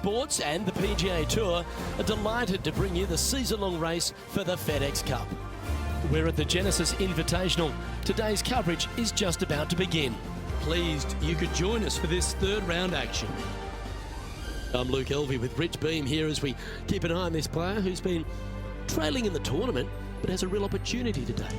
Sports and the PGA Tour are delighted to bring you the season-long race for the FedEx Cup. We're at the Genesis Invitational. Today's coverage is just about to begin. Pleased you could join us for this third round action. I'm Luke Elvey with Rich Beam here as we keep an eye on this player who's been trailing in the tournament but has a real opportunity today.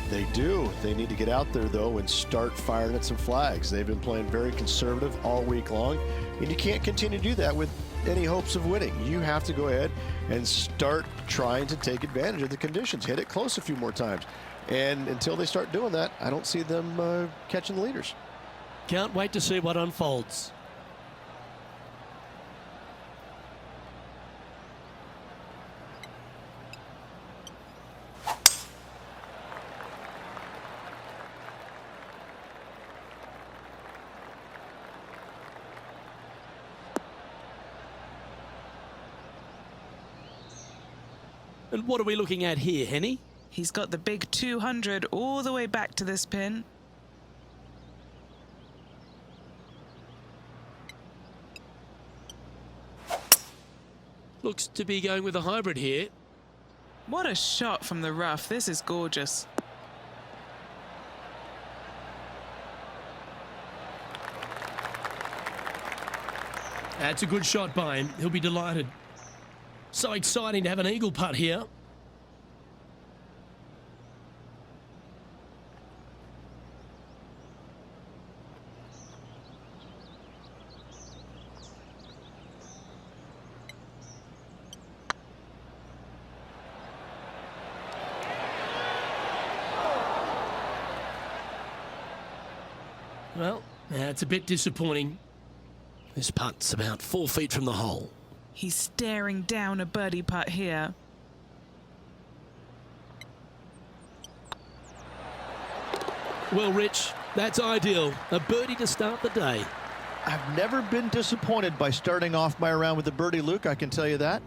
They do. They need to get out there, though, and start firing at some flags. They've been playing very conservative all week long, and you can't continue to do that with any hopes of winning. You have to go ahead and start trying to take advantage of the conditions. Hit it close a few more times. And until they start doing that, I don't see them catching the leaders. Can't wait to see what unfolds. And what are we looking at here, Henny? He's got the big 200 all the way back to this pin. Looks to be going with a hybrid here. What a shot from the rough. This is gorgeous. That's a good shot by him. He'll be delighted. So exciting to have an eagle putt here. Well, that's a bit disappointing. This putt's about 4 feet from the hole. He's staring down a birdie putt here. Well, Rich, that's ideal. A birdie to start the day. I've never been disappointed by starting off my round with a birdie, Luke, I can tell you that.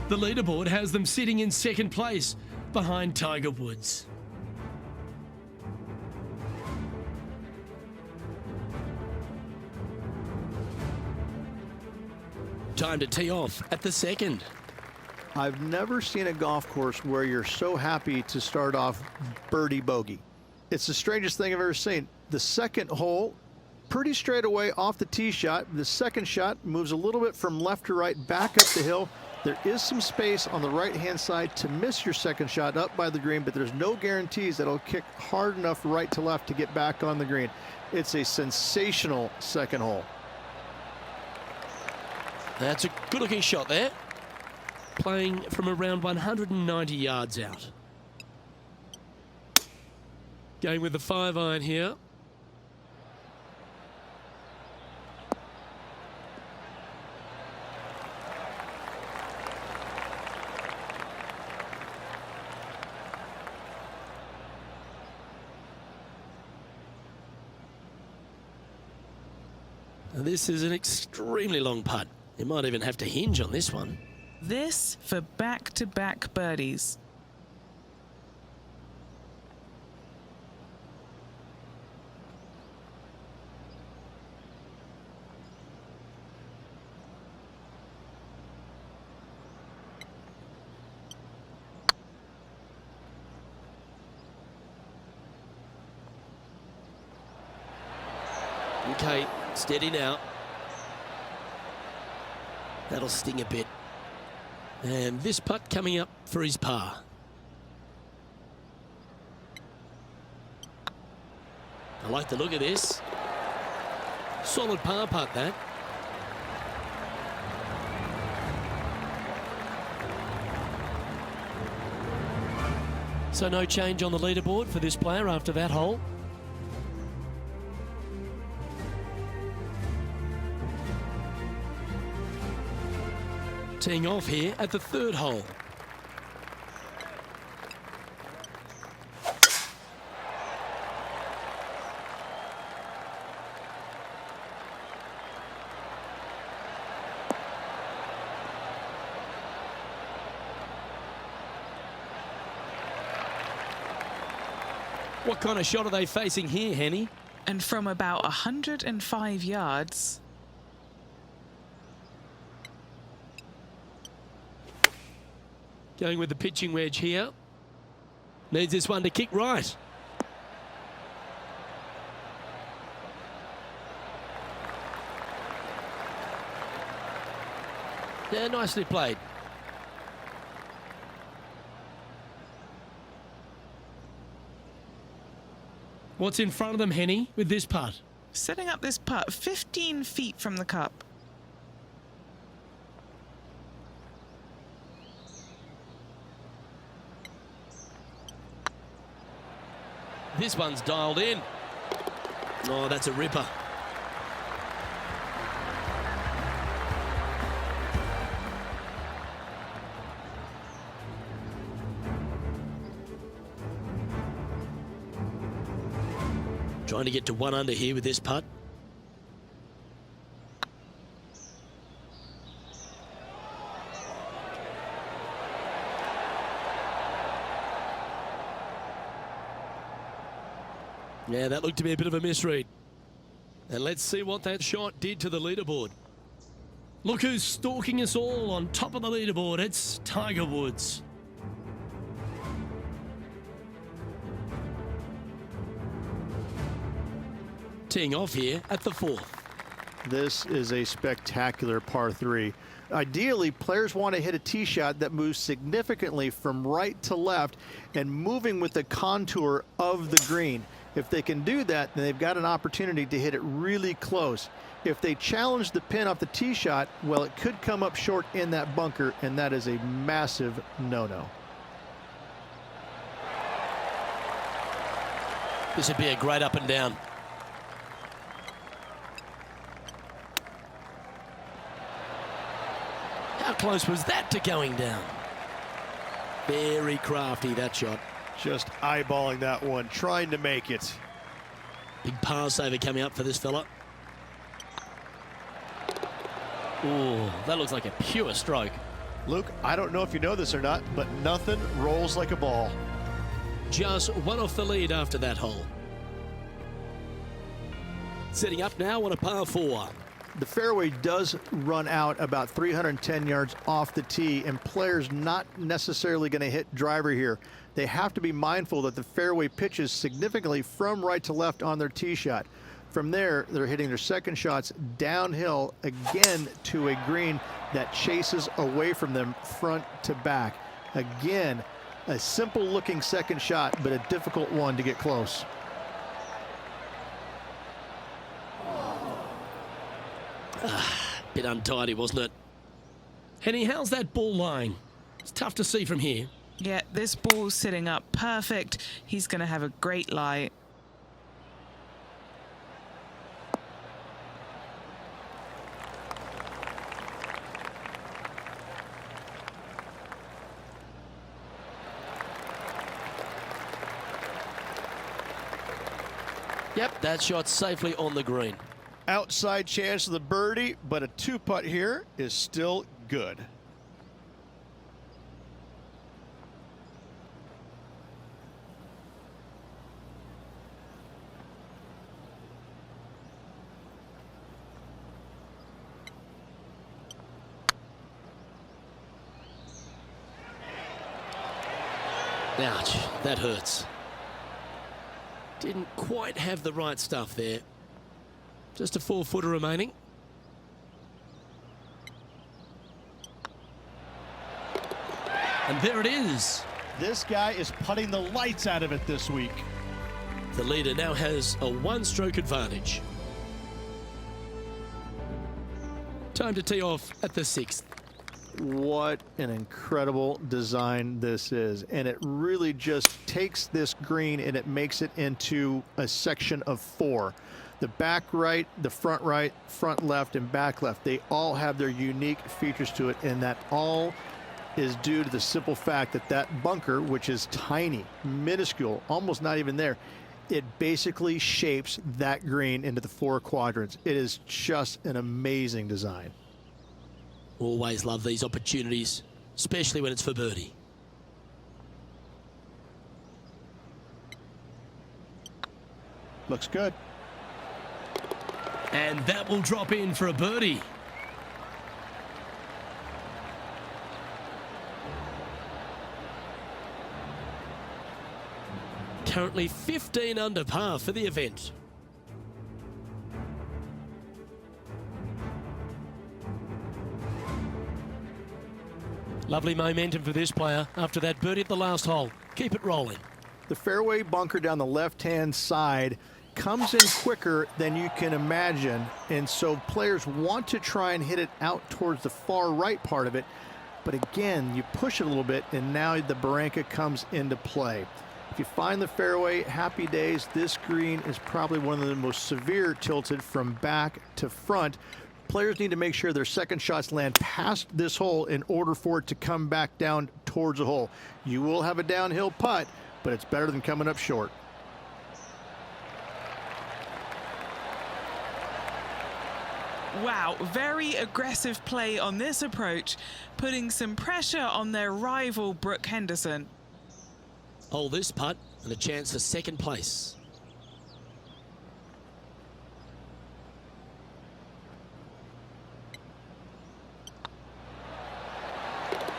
The leaderboard has them sitting in second place behind Tiger Woods. Time to tee off at the second. I've never seen a golf course where you're so happy to start off birdie bogey. It's the strangest thing I've ever seen. The second hole, pretty straight away off the tee shot. The second shot moves a little bit from left to right, back up the hill. There is some space on the right-hand side to miss your second shot up by the green, but there's no guarantees that it'll kick hard enough right to left to get back on the green. It's a sensational second hole. That's a good-looking shot there. Playing from around 190 yards out. Going with the 5-iron here. This is an extremely long putt. You might even have to hinge on this one. This for back-to-back birdies. Okay, steady now. That'll sting a bit. And this putt coming up for his par. I like the look of this. Solid par putt, that. So no change on the leaderboard for this player after that hole. Teeing off here at the third hole. What kind of shot are they facing here, Henny? And from about 105 yards. Going with the pitching wedge here. Needs this one to kick right. Yeah, nicely played. What's in front of them, Henny, with this putt? Setting up this putt 15 feet from the cup. This one's dialed in. Oh, that's a ripper. Trying to get to 1 under here with this putt. Yeah, that looked to be a bit of a misread. And let's see what that shot did to the leaderboard. Look who's stalking us all on top of the leaderboard. It's Tiger Woods. Teeing off here at the 4th. This is a spectacular par 3. Ideally, players want to hit a tee shot that moves significantly from right to left and moving with the contour of the green. If they can do that, then they've got an opportunity to hit it really close. If they challenge the pin off the tee shot, well, it could come up short in that bunker, and that is a massive no-no. This would be a great up and down. How close was that to going down? Very crafty, that shot. Just eyeballing that one, trying to make it. Big par saver coming up for this fella. Oh, that looks like a pure stroke. Luke, I don't know if you know this or not, but nothing rolls like a ball. Just 1 off the lead after that hole. Setting up now on a par 4. The fairway does run out about 310 yards off the tee, and players not necessarily going to hit driver here. They have to be mindful that the fairway pitches significantly from right to left on their tee shot. From there, they're hitting their second shots downhill again to a green that chases away from them front to back. Again, a simple looking second shot, but a difficult one to get close. Bit untidy, wasn't it? Henny, how's that ball lying? It's tough to see from here. Yeah, this ball's sitting up perfect. He's going to have a great lie. Yep, that shot's safely on the green. Outside chance of the birdie, but a 2-putt here is still good. Ouch, that hurts. Didn't quite have the right stuff there. Just a 4-footer remaining. And there it is. This guy is putting the lights out of it this week. The leader now has a 1-stroke advantage. Time to tee off at the 6th. What an incredible design this is, and it really just takes this green and it makes it into a section of 4. The back right, the front right, front left, and back left, they all have their unique features to it, and that all is due to the simple fact that that bunker, which is tiny, minuscule, almost not even there, it basically shapes that green into the 4 quadrants. It is just an amazing design. Always love these opportunities, especially when it's for birdie. Looks good. And that will drop in for a birdie. Currently 15 under par for the event. Lovely momentum for this player after that birdie at the last hole. Keep it rolling. The fairway bunker down the left-hand side comes in quicker than you can imagine, and so players want to try and hit it out towards the far right part of it, but again, you push it a little bit and now the barranca comes into play. If you find the fairway, happy days. This green is probably one of the most severe tilted from back to front. Players need to make sure their second shots land past this hole in order for it to come back down towards the hole. You will have a downhill putt, but it's better than coming up short. Wow, very aggressive play on this approach, putting some pressure on their rival Brooke Henderson. Hole this putt and a chance for second place.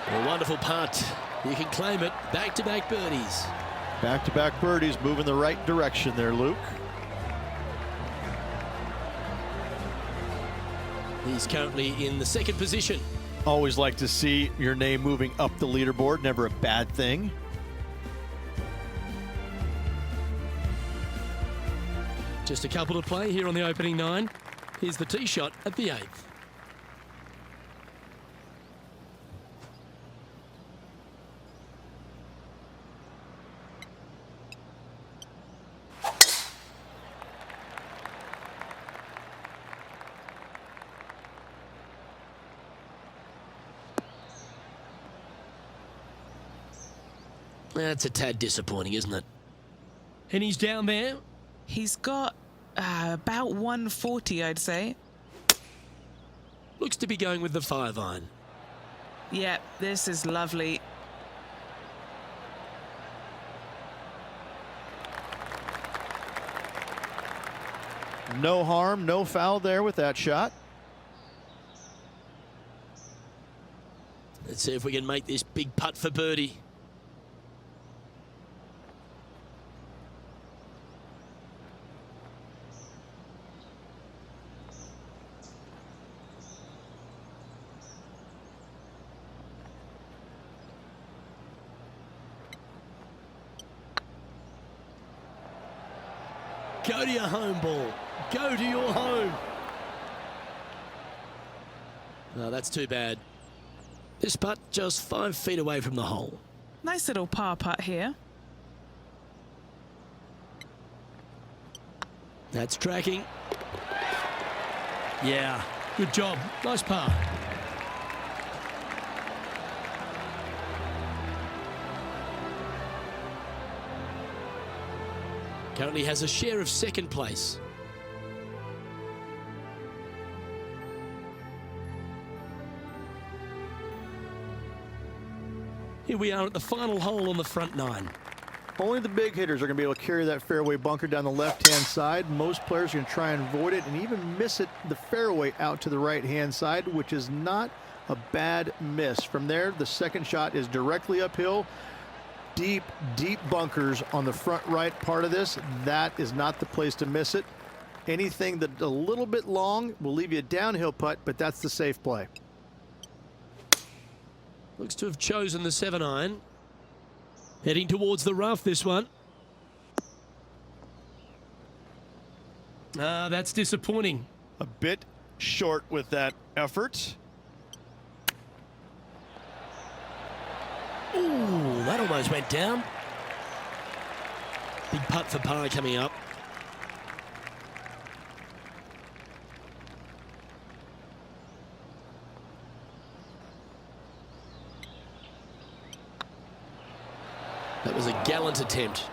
A wonderful putt. You can claim it. Back-to-back birdies. Back-to-back birdies, moving the right direction there, Luke. He's currently in the second position. Always like to see your name moving up the leaderboard. Never a bad thing. Just a couple to play here on the opening 9. Here's the tee shot at the 8th. That's a tad disappointing, isn't it? And he's down there. He's got about 140, I'd say. Looks to be going with the 5-iron. Yeah, this is lovely. No harm, no foul there with that shot. Let's see if we can make this big putt for birdie. Go to your home ball. Go to your home. No, that's too bad. This putt just 5 feet away from the hole. Nice little par putt here. That's tracking. Yeah, good job. Nice par. Currently has a share of second place. Here we are at the final hole on the front 9. Only the big hitters are going to be able to carry that fairway bunker down the left-hand side. Most players are going to try and avoid it and even miss it the fairway out to the right-hand side, which is not a bad miss. From there, the second shot is directly uphill. Deep, deep bunkers on the front right part of this. That is not the place to miss it. Anything that's a little bit long will leave you a downhill putt, but that's the safe play. Looks to have chosen the 7-iron. Heading towards the rough, this one. That's disappointing. A bit short with that effort. Ooh, that almost went down. Big putt for par coming up. That was a gallant attempt.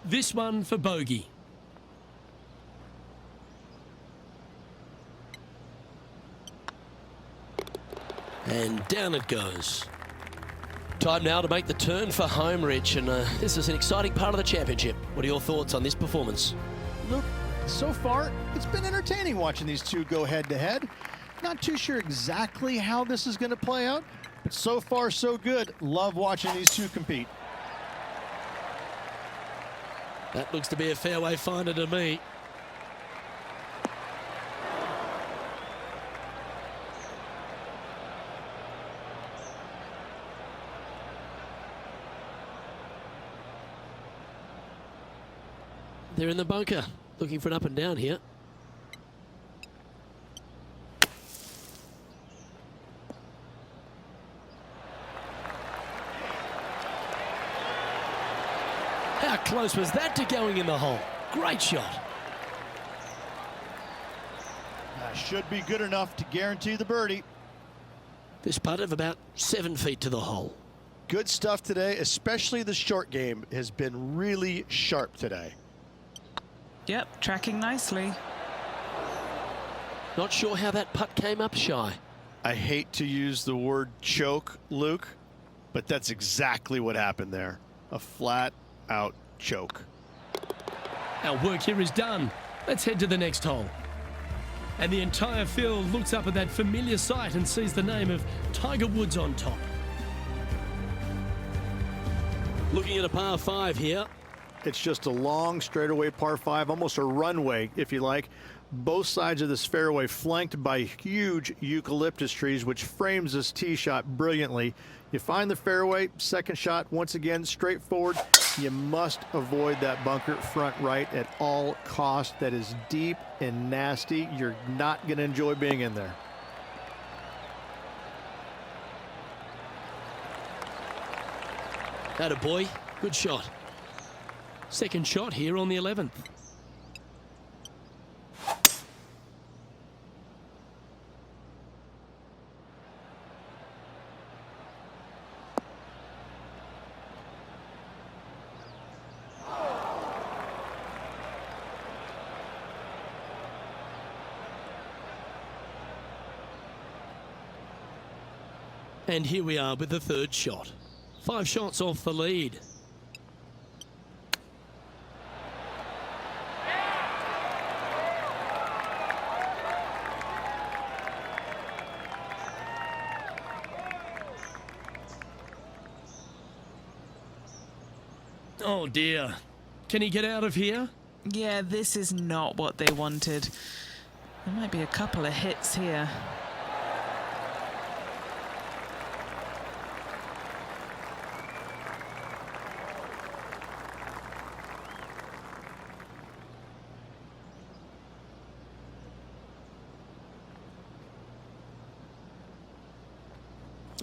This one for bogey. And down it goes. Time now to make the turn for home, Rich, and this is an exciting part of the championship. What are your thoughts on this performance? Luke, so far, it's been entertaining watching these two go head-to-head. Not too sure exactly how this is going to play out, but so far, so good. Love watching these two compete. That looks to be a fairway finder to me. They're in the bunker, looking for an up and down here. How close was that to going in the hole? Great shot. Should be good enough to guarantee the birdie. This putt of about 7 feet to the hole. Good stuff today, especially the short game has been really sharp today. Yep, tracking nicely. Not sure how that putt came up shy. I hate to use the word choke, Luke, but that's exactly what happened there. A flat out choke. Our work here is done. Let's head to the next hole. And the entire field looks up at that familiar sight and sees the name of Tiger Woods on top. Looking at a par 5 here. It's just a long straightaway par 5, almost a runway, if you like. Both sides of this fairway flanked by huge eucalyptus trees, which frames this tee shot brilliantly. You find the fairway, second shot, once again, straightforward. You must avoid that bunker front right at all costs. That is deep and nasty. You're not going to enjoy being in there. Atta boy, good shot. Second shot here on the 11th. And here we are with the third shot. 5 shots off the lead. Oh dear. Can he get out of here? Yeah, this is not what they wanted. There might be a couple of hits here.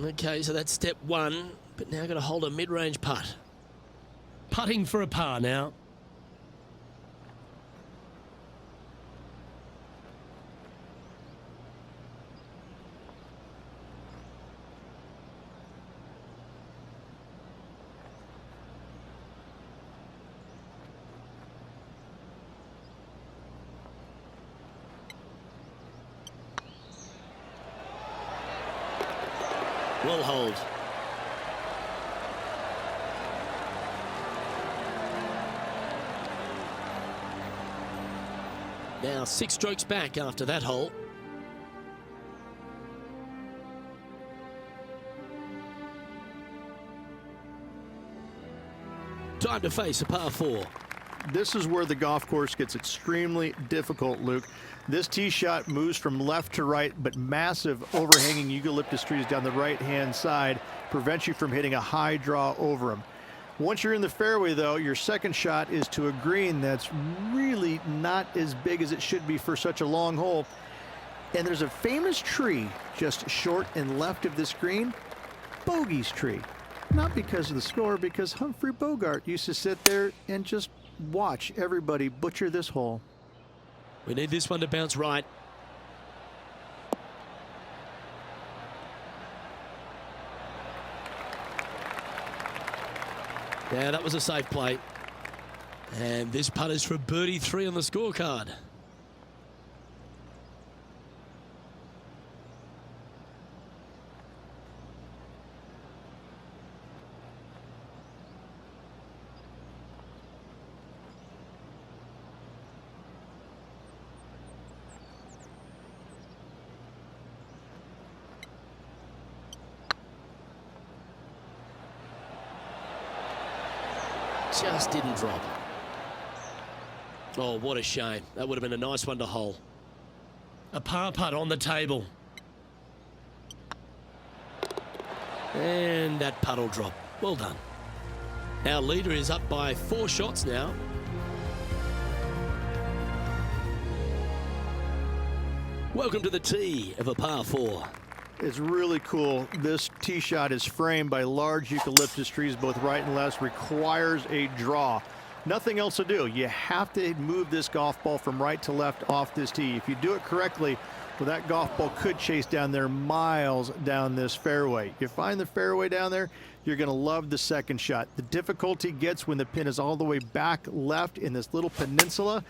Okay, so that's step 1, but now got to hold a mid-range putt. Putting for a par now. Will hold. Now 6 strokes back after that hole. Time to face a par 4. This is where the golf course gets extremely difficult, Luke. This tee shot moves from left to right, but massive overhanging eucalyptus trees down the right-hand side prevents you from hitting a high draw over them. Once you're in the fairway, though, your second shot is to a green that's really not as big as it should be for such a long hole. And there's a famous tree just short and left of this green, Bogey's tree. Not because of the score, because Humphrey Bogart used to sit there and just watch everybody butcher this hole. We need this one to bounce right. Yeah, that was a safe play. And this putt is for birdie 3 on the scorecard. just didn't drop. Oh, what a shame. That would have been a nice one to hole. A par putt on the table. And that putt will drop. Well done. Our leader is up by 4 shots now. Welcome to the tee of a par 4. It's really cool. This tee shot is framed by large eucalyptus trees, both right and left, requires a draw. Nothing else to do. You have to move this golf ball from right to left off this tee. If you do it correctly, well, that golf ball could chase down there miles down this fairway. You find the fairway down there, you're going to love the second shot. The difficulty gets when the pin is all the way back left in this little peninsula.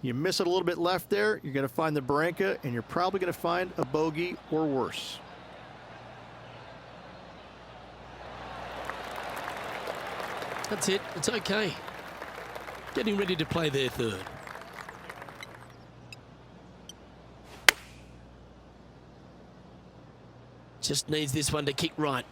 You miss it a little bit left there, you're going to find the barranca, and you're probably going to find a bogey or worse. That's it. It's okay. Getting ready to play their third. Just needs this one to kick right.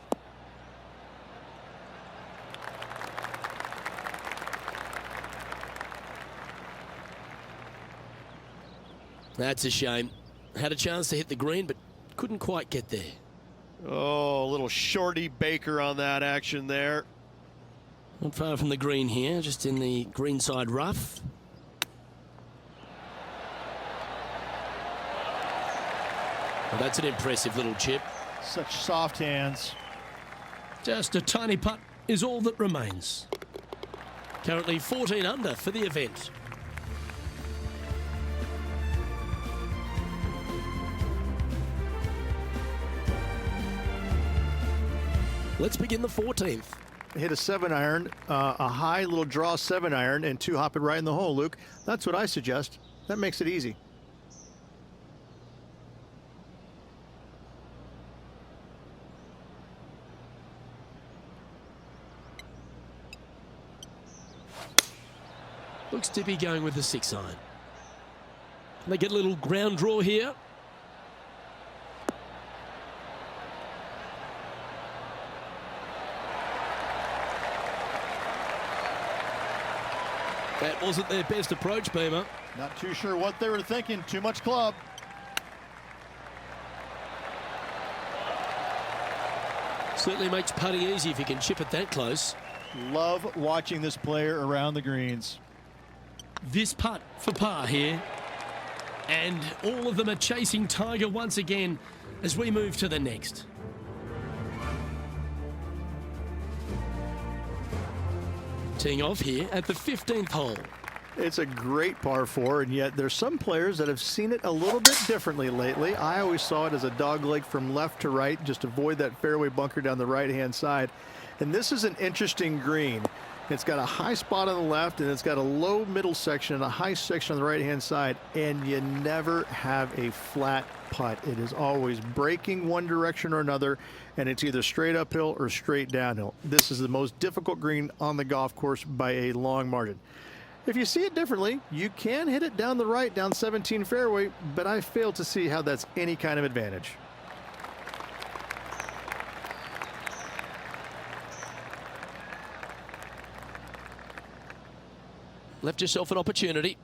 That's a shame. Had a chance to hit the green, but couldn't quite get there. Oh, a little shorty Baker on that action there. Not far from the green here, just in the greenside rough. Well, that's an impressive little chip. Such soft hands. Just a tiny putt is all that remains. Currently 14 under for the event. Let's begin the 14th. Hit a 7-iron, a high little draw 7-iron, and 2 hop it right in the hole, Luke. That's what I suggest. That makes it easy. Looks to be going with the 6-iron. They get a little ground draw here. That wasn't their best approach, Beamer. Not too sure what they were thinking. Too much club. Certainly makes putting easy if you can chip it that close. Love watching this player around the greens. This putt for par here. And all of them are chasing Tiger once again as we move to the next. Teeing off here at the 15th hole. It's a great par 4, and yet there's some players that have seen it a little bit differently lately. I always saw it as a dogleg from left to right, just avoid that fairway bunker down the right-hand side. And this is an interesting green. It's got a high spot on the left, and it's got a low middle section and a high section on the right-hand side, and you never have a flat putt. It is always breaking one direction or another, and it's either straight uphill or straight downhill. This is the most difficult green on the golf course by a long margin. If you see it differently, you can hit it down the right, down 17 fairway, but I fail to see how that's any kind of advantage. Left yourself an opportunity.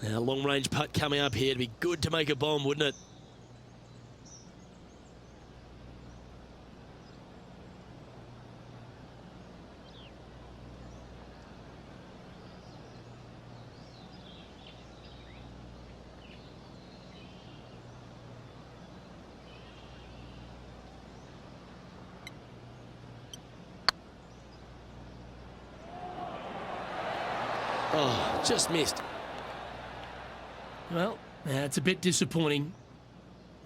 Now, long-range putt coming up here. It'd be good to make a bomb, wouldn't it? Oh, just missed. Well, that's a bit disappointing.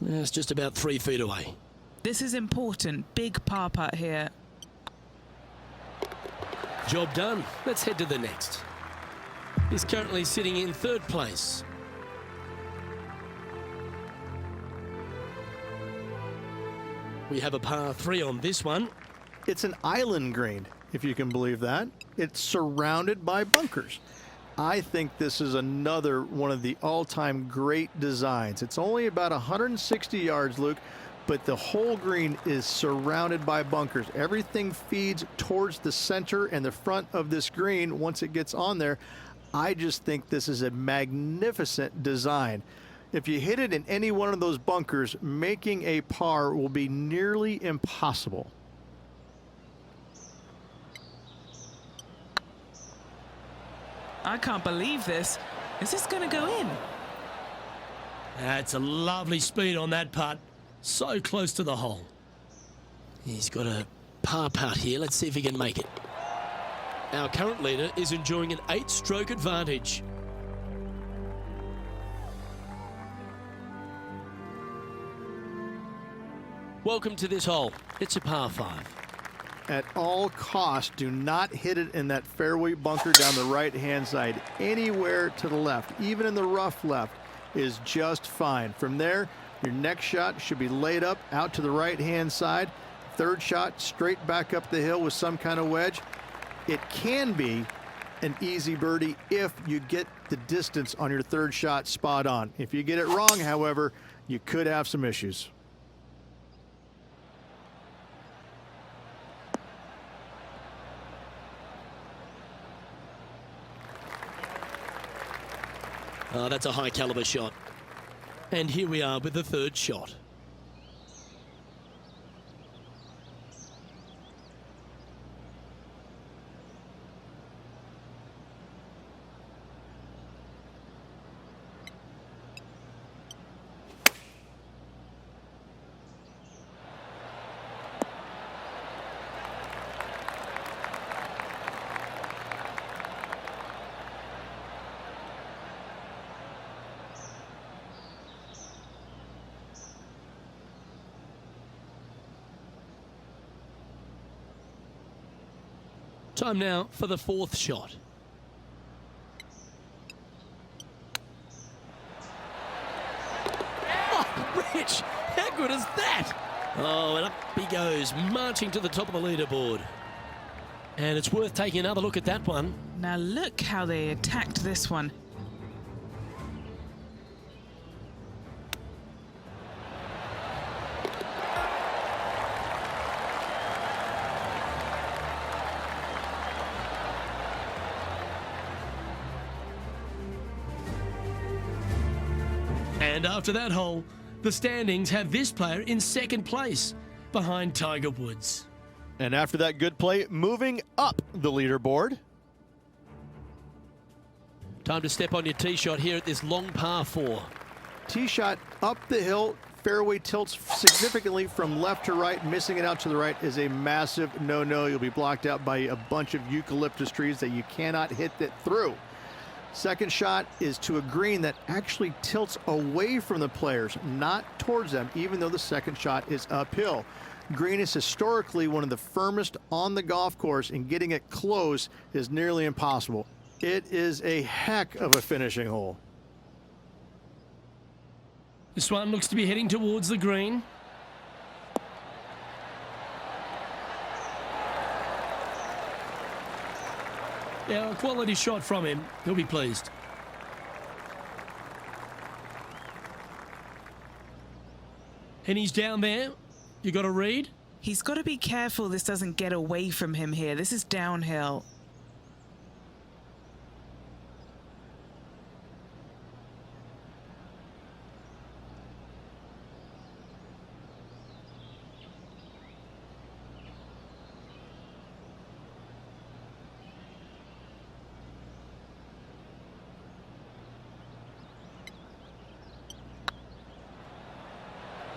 It's just about 3 feet away. This is important. Big par putt here. Job done. Let's head to the next. He's currently sitting in 3rd place. We have a par 3 on this one. It's an island green, if you can believe that. It's surrounded by bunkers. I think this is another one of the all-time great designs. It's only about 160 yards, Luke, but the whole green is surrounded by bunkers. Everything feeds towards the center and the front of this green once it gets on there. I just think this is a magnificent design. If you hit it in any one of those bunkers, making a par will be nearly impossible. I can't believe this. Is this going to go in? That's a lovely speed on that putt. So close to the hole. He's got a par putt here. Let's see if he can make it. Our current leader is enjoying an 8-stroke advantage. Welcome to this hole. It's a par 5. At all costs, do not hit it in that fairway bunker down the right-hand side. Anywhere to the left, even in the rough left, is just fine. From there, your next shot should be laid up out to the right-hand side. Third shot, straight back up the hill with some kind of wedge. It can be an easy birdie if you get the distance on your third shot spot on. If you get it wrong, however, you could have some issues. Oh, that's a high caliber shot. And here we are with the third shot. Time now for the fourth shot. Oh, Rich, how good is that? Oh, and up he goes, marching to the top of the leaderboard. And it's worth taking another look at that one. Now look how they attacked this one. And after that hole, the standings have this player in second place, behind Tiger Woods. And after that good play, moving up the leaderboard. Time to step on your tee shot here at this long par 4. Tee shot up the hill, fairway tilts significantly from left to right. Missing it out to the right is a massive no-no. You'll be blocked out by a bunch of eucalyptus trees that you cannot hit it through. Second shot is to a green that actually tilts away from the players, not towards them, even though the second shot is uphill. Green is historically one of the firmest on the golf course, and getting it close is nearly impossible. It is a heck of a finishing hole. This one looks to be heading towards the green. Yeah, a quality shot from him. He'll be pleased. And he's down there. You got to read. He's got to be careful this doesn't get away from him here. This is downhill.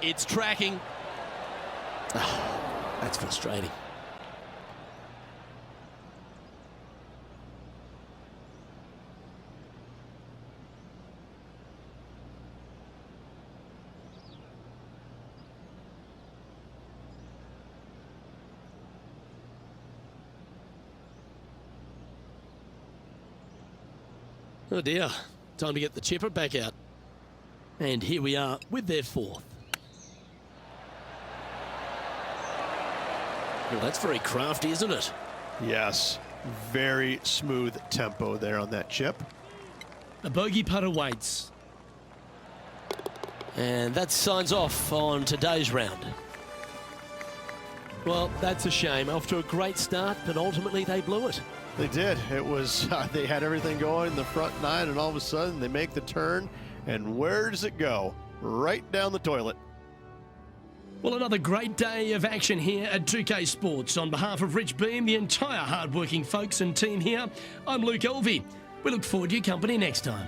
It's tracking. Oh, that's frustrating. Oh dear, time to get the chipper back out. And here we are with their fourth. Well, that's very crafty, isn't it? Yes, very smooth tempo there on that chip. A bogey putt awaits. And that signs off on today's round. Well, that's a shame. Off to a great start, but ultimately they blew it. They did. It was, they had everything going in the front nine, and all of a sudden they make the turn, and where does it go? Right down the toilet. Well, another great day of action here at 2K Sports. On behalf of Rich Beam, the entire hard-working folks and team here, I'm Luke Elvey. We look forward to your company next time.